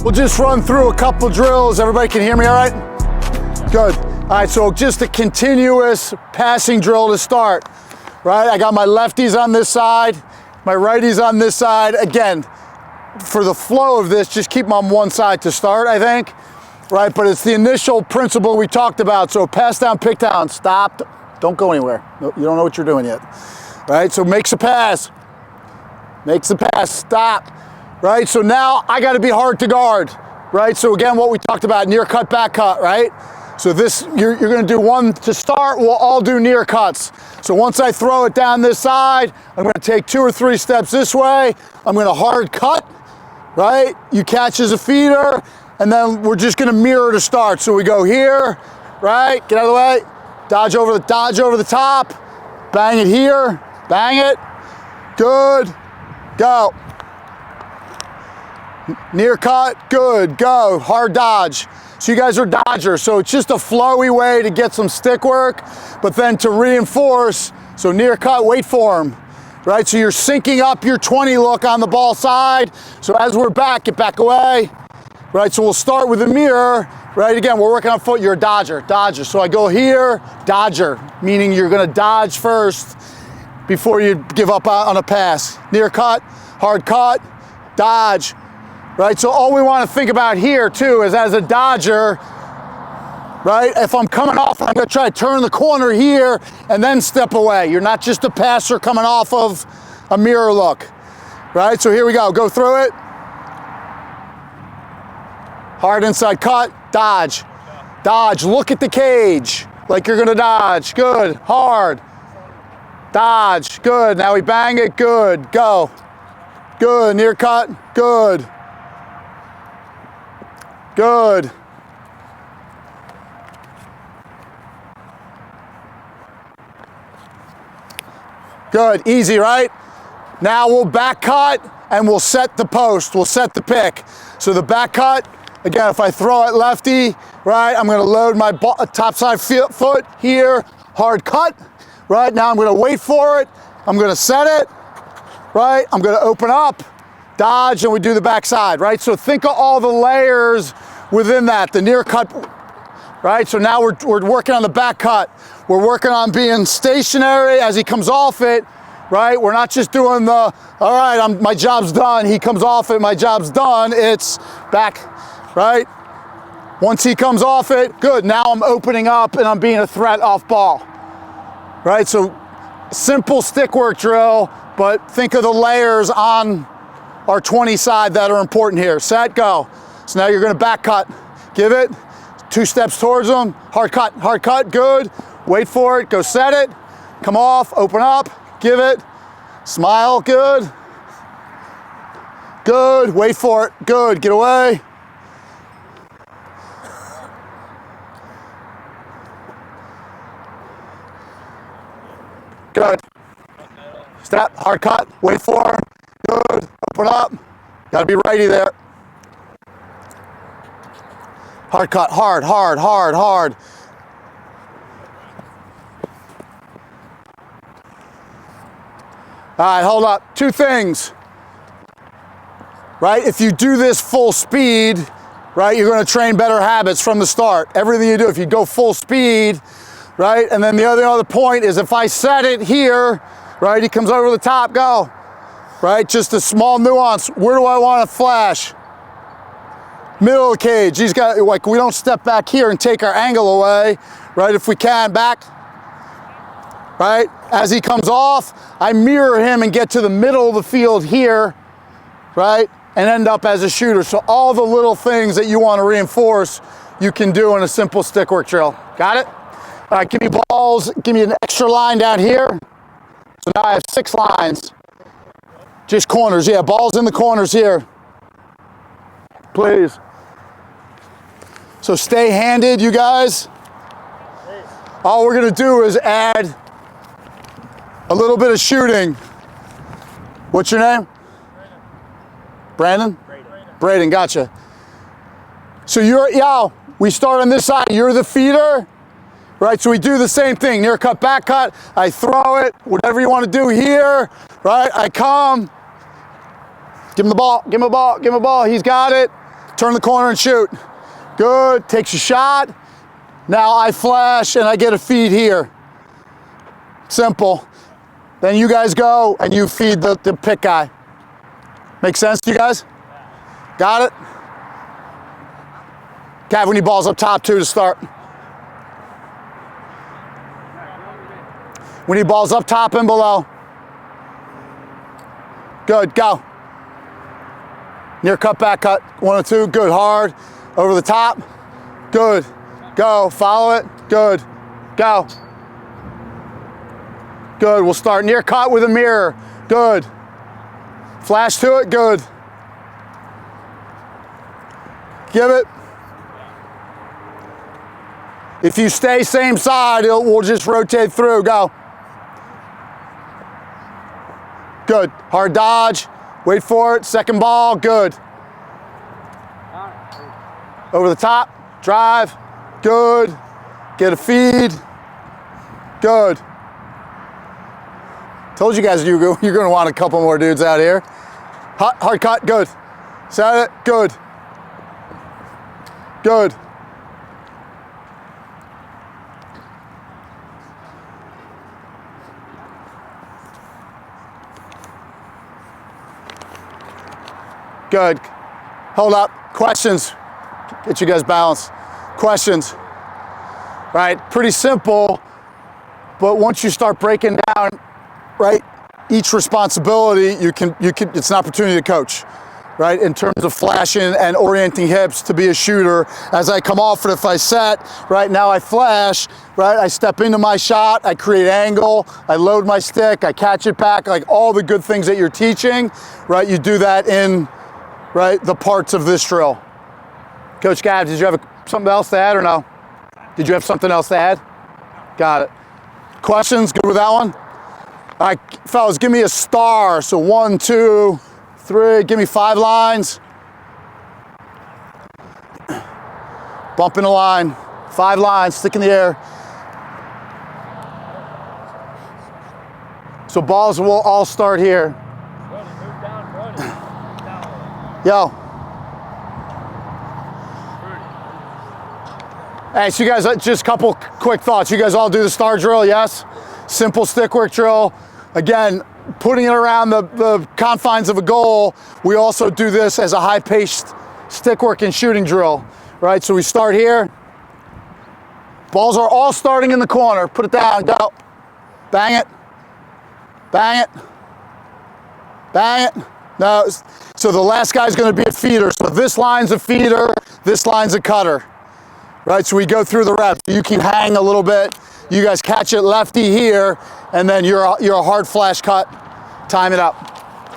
We'll just run through a couple drills. Everybody can hear me all right? Good. All right, so just a continuous passing drill to start, right? I got my lefties on this side, my righties on this side. Again, for the flow of this, just keep them on one side to start, I think, right? But it's the initial principle we talked about. So pass down, pick down, stop, don't go anywhere. You don't know what you're doing yet, right? So makes a pass, stop, right? So now I gotta be hard to guard, right? So again, what we talked about, near cut, back cut, right? So this, you're gonna do one to start, we'll all do near cuts. So once I throw it down this side, I'm gonna take 2 or 3 steps this way, I'm gonna hard cut, right? You catch as a feeder, and then we're just gonna mirror to start. So we go here, right? Get out of the way, dodge over the top, bang it here, bang it, good, go. Near cut, good, go, hard dodge. So you guys are dodgers, so it's just a flowy way to get some stick work, but then to reinforce, so near cut, wait for them, right? So you're syncing up your 20 look on the ball side, so as we're back, get back away, right? So we'll start with a mirror, right? Again, we're working on foot, you're a dodger. So I go here, dodger, meaning you're gonna dodge first before you give up on a pass. Near cut, hard cut, dodge. Right, so all we want to think about here too is as a dodger, right, if I'm coming off, I'm going to try to turn the corner here and then step away. You're not just a passer coming off of a mirror look, right? So here we go through it. Hard inside cut, dodge, look at the cage like you're going to dodge, good, hard, dodge, good, now we bang it, good, go, good, near cut, good. Good. Good, easy, right? Now we'll back cut and we'll set the post, we'll set the pick. So the back cut, again, if I throw it lefty, right, I'm gonna load my top side foot here, hard cut, right? Now I'm gonna wait for it, I'm gonna set it, right? I'm gonna open up, dodge, and we do the backside, right? So think of all the layers within that, the near cut, right? So now we're working on the back cut. We're working on being stationary as he comes off it, right? We're not just doing the, all right, my job's done, he comes off it, my job's done, it's back, right? Once he comes off it, good, now I'm opening up and I'm being a threat off ball, right? So simple stick work drill, but think of the layers on our 20 side that are important here. Set, go. So now you're gonna back cut. Give it, 2 steps towards them, hard cut, good. Wait for it, go set it, come off, open up, give it, smile, good. Good, wait for it, good, get away. Good. Step, hard cut, wait for it, good, open up. Gotta be righty there. Hard cut, hard. All right, hold up. 2 things, right? If you do this full speed, right, you're gonna train better habits from the start. Everything you do, if you go full speed, right? And then the other point is if I set it here, right, he comes over the top, go, right? Just a small nuance. Where do I want to flash? Middle of the cage. He's got, like, we don't step back here and take our angle away, right? If we can, back, right? As he comes off, I mirror him and get to the middle of the field here, right? And end up as a shooter. So all the little things that you want to reinforce, you can do in a simple stick work drill. Got it? All right, give me balls, give me an extra line down here. So now I have 6 lines. Just corners, yeah, balls in the corners here. Please. So stay handed, you guys. All we're gonna do is add a little bit of shooting. What's your name? Brandon? Braden, gotcha. So we start on this side, you're the feeder, right? So we do the same thing, near cut, back cut, I throw it, whatever you want to do here, right? I come, give him the ball, give him a ball, give him a ball, he's got it, turn the corner and shoot. Good, takes a shot. Now I flash and I get a feed here. Simple. Then you guys go and you feed the pick guy. Make sense to you guys? Got it? Cav, we need balls up top too to start. We need balls up top and below. Good, go. Near cut, back cut, 1 or 2, good, hard. Over the top, good. Go, follow it, good. Go. Good, we'll start near cut with a mirror, good. Flash to it, good. Give it. If you stay same side, we'll just rotate through, go. Good, hard dodge, wait for it, second ball, good. Over the top, drive, good. Get a feed, good. Told you guys you're gonna want a couple more dudes out here. Hard cut, good. Set it, good. Good. Good. Hold up. Questions. Get you guys balanced. Questions. Right? Pretty simple, but once you start breaking down, right, each responsibility, you can it's an opportunity to coach, right? In terms of flashing and orienting hips to be a shooter. As I come off it, if I set, right, now I flash, right? I step into my shot, I create angle, I load my stick, I catch it back, like all the good things that you're teaching, right? You do that in, right, the parts of this drill. Coach Gav, did you have something else to add or no? Did you have something else to add? Got it. Questions? Good with that one? All right, fellas, give me a star. So 1, 2, 3, give me 5 lines. Bump in the line, 5 lines, stick in the air. So balls will all start here. Yo. Hey, so you guys, just a couple quick thoughts. You guys all do the star drill, yes? Simple stick work drill. Again, putting it around the confines of a goal. We also do this as a high-paced stick work and shooting drill, right? So we start here. Balls are all starting in the corner. Put it down, go. Bang it. Bang it. Bang it. No, so the last guy's gonna be a feeder. So this line's a feeder, this line's a cutter. Right, so we go through the reps. You can hang a little bit. You guys catch it lefty here, and then you're a hard flash cut. Time it up.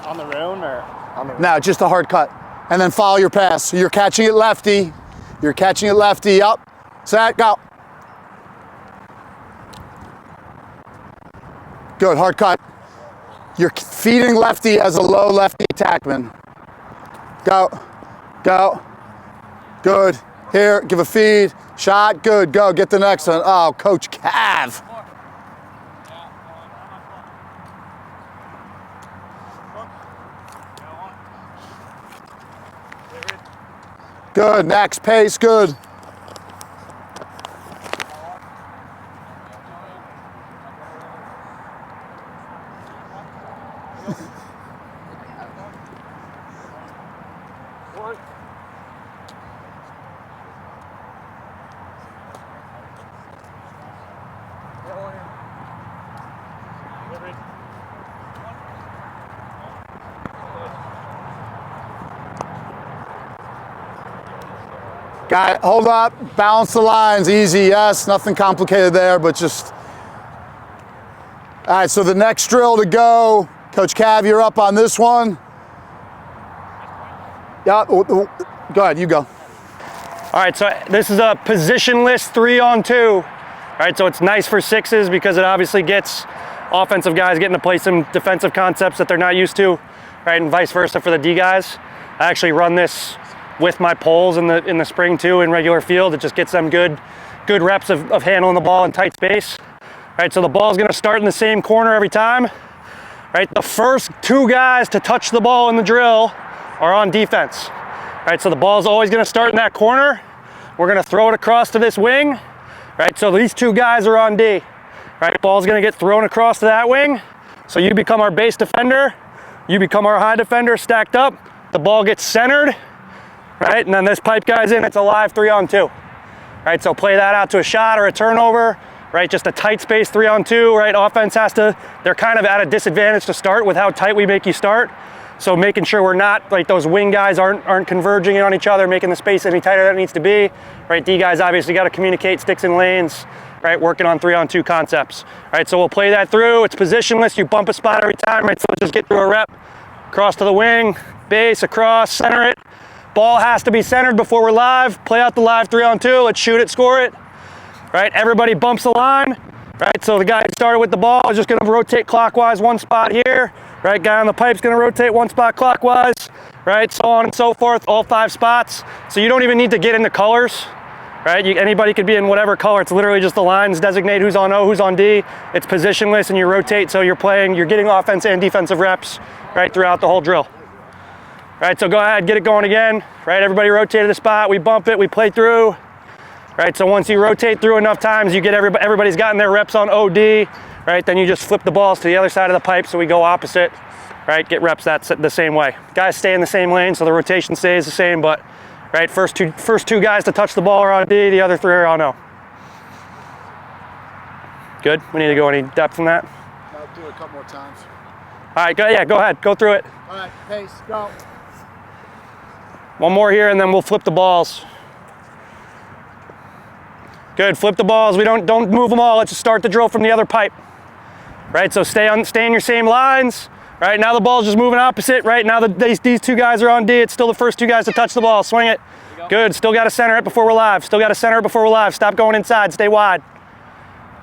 On the round or on the? No, just a hard cut, and then follow your pass. So you're catching it lefty. You're catching it lefty. Up, set, go. Good, hard cut. You're feeding lefty as a low lefty attackman. Go, go. Good. Here, give a feed, shot, good, go, get the next one. Oh, Coach Cav. Good, next, pace, good. Got it, hold up, balance the lines, easy, yes, nothing complicated there, but just. All right, so the next drill to go, Coach Cav, you're up on this one. Yeah, go ahead, you go. All right, so this is a positionless 3-on-2. All right, so it's nice for sixes because it obviously gets offensive guys getting to play some defensive concepts that they're not used to, right, and vice versa for the D guys. I actually run this with my poles in the spring too in regular field. It just gets them good good reps of handling the ball in tight space. Right, so the ball's gonna start in the same corner every time. Right, the first 2 guys to touch the ball in the drill are on defense. Right, so the ball's always gonna start in that corner. We're gonna throw it across to this wing. Right, so these 2 guys are on D. Right, ball's gonna get thrown across to that wing. So you become our base defender, you become our high defender stacked up. The ball gets centered, right, and then this pipe guy's in, it's a live 3-on-2. Right, so play that out to a shot or a turnover, right, just a tight space 3-on-2, right, offense has to, they're kind of at a disadvantage to start with how tight we make you start. So making sure we're not, like those wing guys aren't converging on each other, making the space any tighter than it needs to be, right, D guys obviously got to communicate sticks and lanes, right, working on 3-on-2 concepts. Right, so we'll play that through, it's positionless, you bump a spot every time, right, so let's just get through a rep, cross to the wing, base, across, center it. Ball has to be centered before we're live. Play out the live 3-on-2. Let's shoot it, score it. Right, everybody bumps the line. Right, so the guy who started with the ball is just gonna rotate clockwise 1 spot here. Right, guy on the pipe's gonna rotate 1 spot clockwise. Right, so on and so forth, all 5 spots. So you don't even need to get into colors. Right, anybody could be in whatever color. It's literally just the lines designate who's on O, who's on D. It's positionless and you rotate, so you're getting offense and defensive reps, right, throughout the whole drill. Right, so go ahead, get it going again. Right, everybody rotated a spot, we bump it, we play through. Right, so once you rotate through enough times, you get everybody's gotten their reps on OD. Right, then you just flip the balls to the other side of the pipe, so we go opposite. Right, get reps the same way. Guys stay in the same lane, so the rotation stays the same, but right, first two guys to touch the ball are on D, the other 3 are on O. Good, we need to go any depth from that? I'll do it a couple more times. All right, go ahead, go through it. All right, pace, go. One more here and then we'll flip the balls. Good, flip the balls. We don't move them all. Let's just start the drill from the other pipe. Right, so stay in your same lines. Right, now the ball's just moving opposite. Right, now these 2 guys are on D. It's still the first 2 guys to touch the ball. Swing it. Good, still got to center it before we're live. Still got to center it before we're live. Stop going inside, stay wide.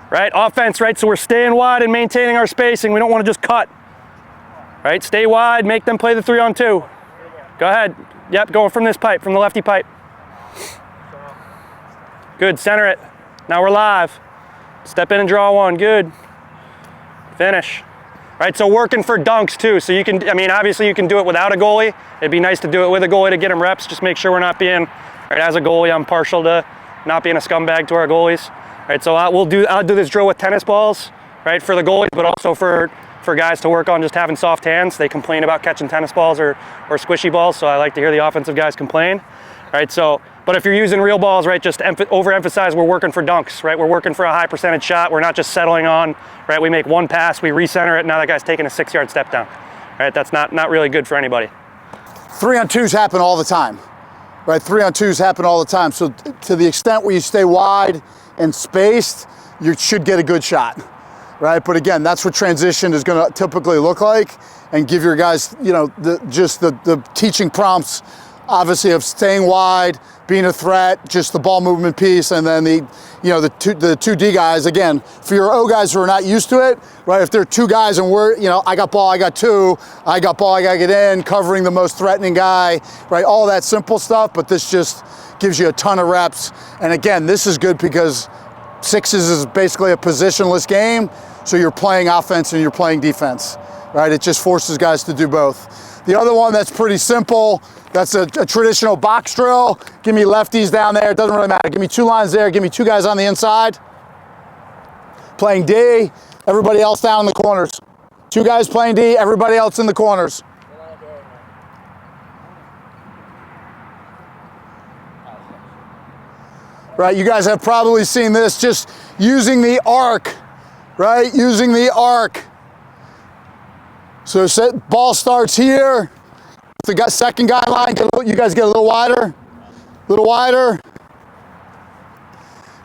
Right, offense, right, so we're staying wide and maintaining our spacing. We don't want to just cut. Right, stay wide, make them play the 3-on-2. Go ahead. Yep, going from this pipe, from the lefty pipe. Good, center it. Now we're live. Step in and draw 1, good. Finish. Right, so working for dunks too. So you can, I mean, obviously you can do it without a goalie. It'd be nice to do it with a goalie to get them reps. Just make sure we're not being, right, as a goalie, I'm partial to not being a scumbag to our goalies. Right, so I'll do this drill with tennis balls, right, for the goalies, but also for guys to work on just having soft hands. They complain about catching tennis balls or squishy balls, so I like to hear the offensive guys complain. Right, so, but if you're using real balls, right, just overemphasize we're working for dunks, right? We're working for a high percentage shot. We're not just settling on, right, we make 1 pass, we recenter it, now that guy's taking a 6-yard step down. Right, that's not really good for anybody. 3-on-2s happen all the time. Right, 3-on-2s happen all the time. So to the extent where you stay wide and spaced, you should get a good shot. Right, but again, that's what transition is going to typically look like, and give your guys, you know, the teaching prompts, obviously, of staying wide, being a threat, just the ball movement piece, and then the two D guys. Again, for your O guys who are not used to it, right? If there are 2 guys and we're, you know, I got ball, I got 2, I got ball, I got to get in, covering the most threatening guy, right? All that simple stuff, but this just gives you a ton of reps. And again, this is good because 6s is basically a positionless game. So you're playing offense and you're playing defense, right? It just forces guys to do both. The other one that's pretty simple, that's a traditional box drill. Give me lefties down there, it doesn't really matter. Give me 2 lines there, give me 2 guys on the inside. Playing D, everybody else down in the corners. 2 guys playing D, everybody else in the corners. Right, you guys have probably seen this, just using the arc. Right, using the arc. So ball starts here. The second guy line, you guys get a little wider.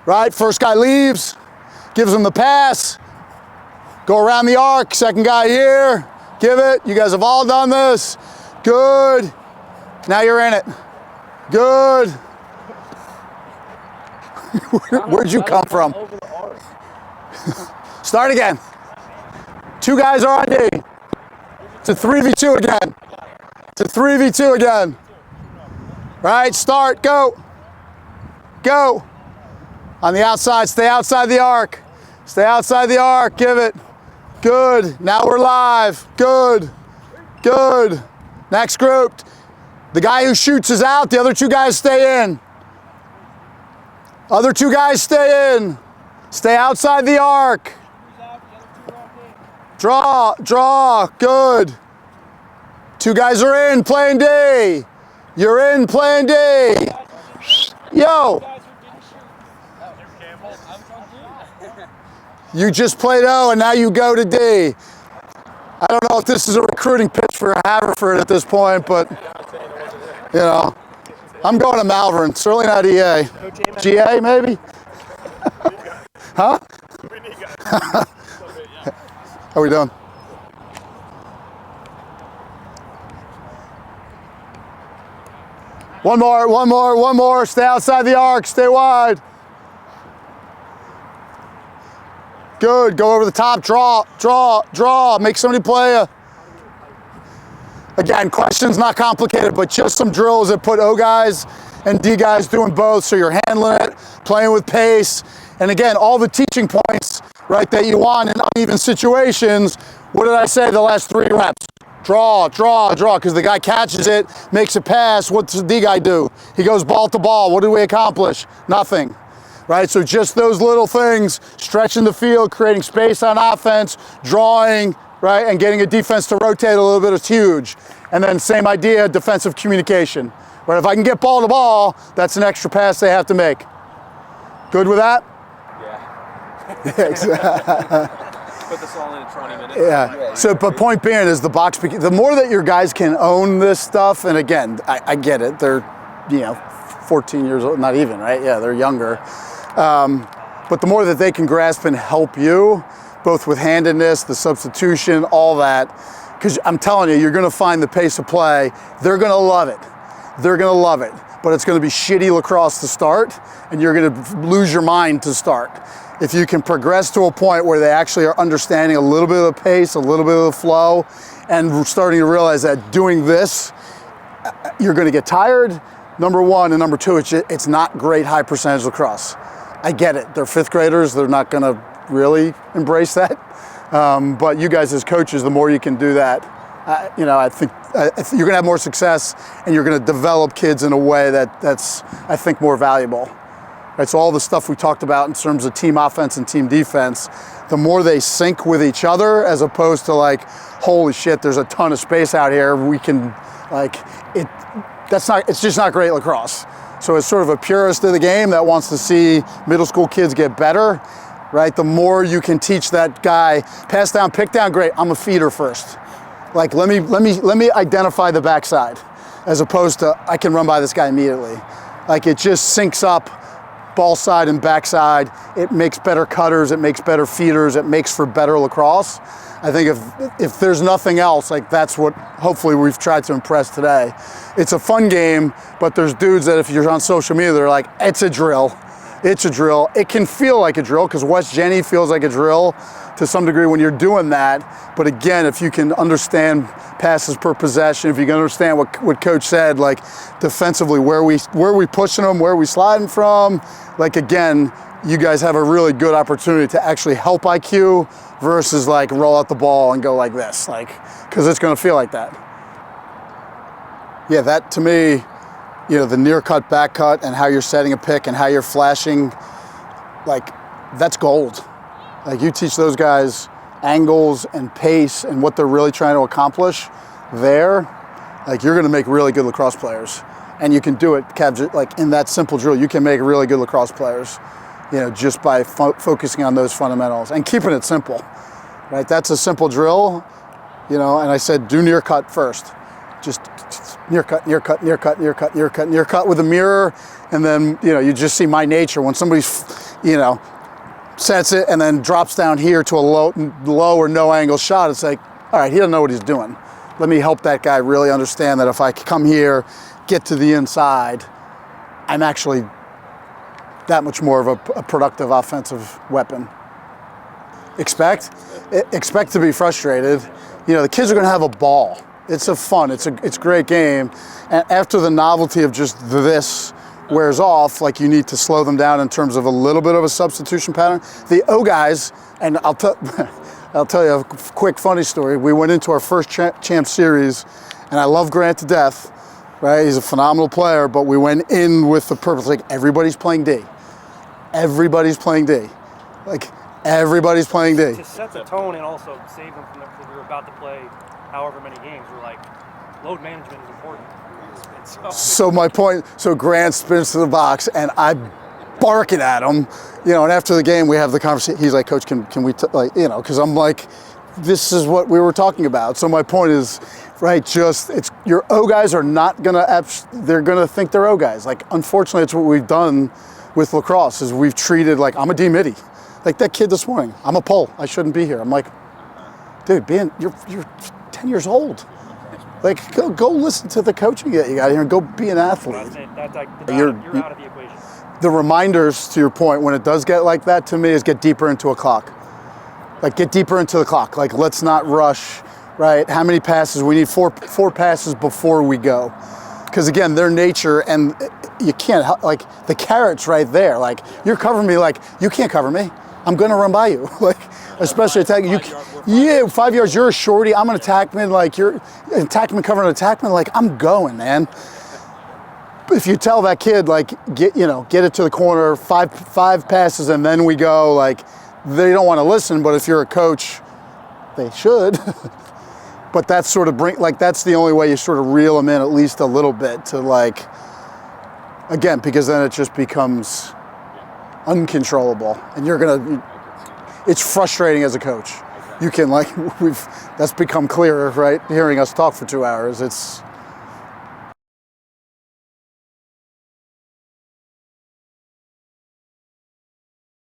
Right, first guy leaves, gives him the pass. Go around the arc, second guy here, give it. You guys have all done this. Good. Now you're in it. Good. Where'd you come from? Start again. 2 guys are on D. It's a 3v2 again. It's a 3v2 again. Right, start, go. Go. On the outside, stay outside the arc. Stay outside the arc, give it. Good, now we're live. Good, good. Next group. The guy who shoots is out, the other two guys stay in. Other two guys stay in. Stay outside the arc. Draw, draw, good. Two guys are in, playing D. You're in, playing D. Yo. You just played O and now you go to D. I don't know if this is a recruiting pitch for Haverford at this point, but you know, I'm going to Malvern, certainly not EA. GA maybe? Huh? How we doing? One more, one more, one more. Stay outside the arc, stay wide. Good, go over the top, draw, draw, draw. Make somebody play a. Again, questions not complicated, but just some drills that put O guys and D guys doing both, so you're handling it, playing with pace. And again, all the teaching points, right, that you want in uneven situations. What did I say the last 3 reps? Draw, draw, draw, because the guy catches it, makes a pass. What's the D guy do? He goes ball to ball. What did we accomplish? Nothing, right? So just those little things, stretching the field, creating space on offense, drawing, right, and getting a defense to rotate a little bit is huge. And then same idea, defensive communication. Right, if I can get ball to ball, that's an extra pass they have to make. Good with that? Yeah. Put this all in 20 minutes. Yeah. So, but point being is the more that your guys can own this stuff, and again, I get it. They're, 14 years old, not even, right? Yeah, they're younger. But the more that they can grasp and help you, both with handedness, the substitution, all that, because I'm telling you, you're going to find the pace of play. They're going to love it. They're going to love it. But it's going to be shitty lacrosse to start, and you're going to lose your mind to start. If you can progress to a point where they actually are understanding a little bit of the pace, a little bit of the flow, and starting to realize that doing this, you're going to get tired, number one, and number two, it's not great high percentage lacrosse. I get it. They're 5th graders. They're not going to really embrace that. But you guys as coaches, the more you can do that, I think you're going to have more success, and you're going to develop kids in a way that's, I think, more valuable. Right, so all the stuff we talked about in terms of team offense and team defense, the more they sync with each other, as opposed to like, holy shit, there's a ton of space out here. We can, it's just not great lacrosse. So as sort of a purist of the game that wants to see middle school kids get better, right? The more you can teach that guy, pass down, pick down, great. I'm a feeder first. Like, let me identify the backside, as opposed to I can run by this guy immediately. Like, it just syncs up. Ball side and backside, it makes better cutters, it makes better feeders, it makes for better lacrosse. I think if there's nothing else, like that's what hopefully we've tried to impress today. It's a fun game, but there's dudes that if you're on social media, they're like, it's a drill. It's a drill. It can feel like a drill because West Jenny feels like a drill to some degree when you're doing that. But again, if you can understand passes per possession, if you can understand what Coach said, like defensively, where we pushing them, where we sliding from, like again, you guys have a really good opportunity to actually help IQ versus like roll out the ball and go like this, like, because it's going to feel like that. Yeah, that to me, the near cut, back cut, and how you're setting a pick and how you're flashing, like that's gold. Like you teach those guys angles and pace and what they're really trying to accomplish there, like you're going to make really good lacrosse players. And you can do it, like in that simple drill, you can make really good lacrosse players, just by focusing on those fundamentals and keeping it simple, right? That's a simple drill, and I said do near cut first. Just near cut, near cut, near cut, near cut, near cut, near cut with a mirror, and then, you just see my nature. When somebody's, sets it and then drops down here to a low or no angle shot, it's like, all right, he doesn't know what he's doing. Let me help that guy really understand that if I come here, get to the inside, I'm actually that much more of a productive offensive weapon. Expect to be frustrated. The kids are going to have a ball. It's a great game. And after the novelty of just this, wears off, like you need to slow them down in terms of a little bit of a substitution pattern. The O guys, and I'll tell you a quick funny story. We went into our first champ series, and I love Grant to death, right? He's a phenomenal player, but we went in with the purpose, like everybody's playing D. Everybody's playing D. Like everybody's playing D. To set the tone and also save them from because we were about to play however many games. We're like, load management is important. So my point, so Grant spins to the box and I'm barking at him, you know, and after the game we have the conversation. He's like, Coach, can we, like, you know, because I'm like, this is what we were talking about. So my point is, right, just, it's, your O guys are not gonna, they're gonna think they're O guys. Like, unfortunately, it's what we've done with lacrosse, is we've treated, like, I'm a D midi. Like that kid this morning, I'm a pole, I shouldn't be here. I'm like, dude, you're 10 years old. Like, go listen to the coaching that you got here and go be an athlete. You're out of the equation. The reminders, to your point, when it does get like that, to me, is get deeper into a clock. Like, get deeper into the clock. Like, let's not rush, right? How many passes? We need four passes before we go. Because, again, their nature, and you can't, like, the carrot's right there. Like, you're covering me, like, you can't cover me. I'm going to run by you. Like, especially attacking you. Yeah, 5 yards, you're a shorty. I'm an attackman. Like, you're an attackman covering an attackman. Like, I'm going, man. If you tell that kid, like, get it to the corner, five passes, and then we go, like, they don't want to listen. But if you're a coach, they should. But that's sort of that's the only way you sort of reel them in at least a little bit to, like, again, because then it just becomes uncontrollable, and it's frustrating as a coach. You can, like, that's become clearer, right? Hearing us talk for 2 hours, it's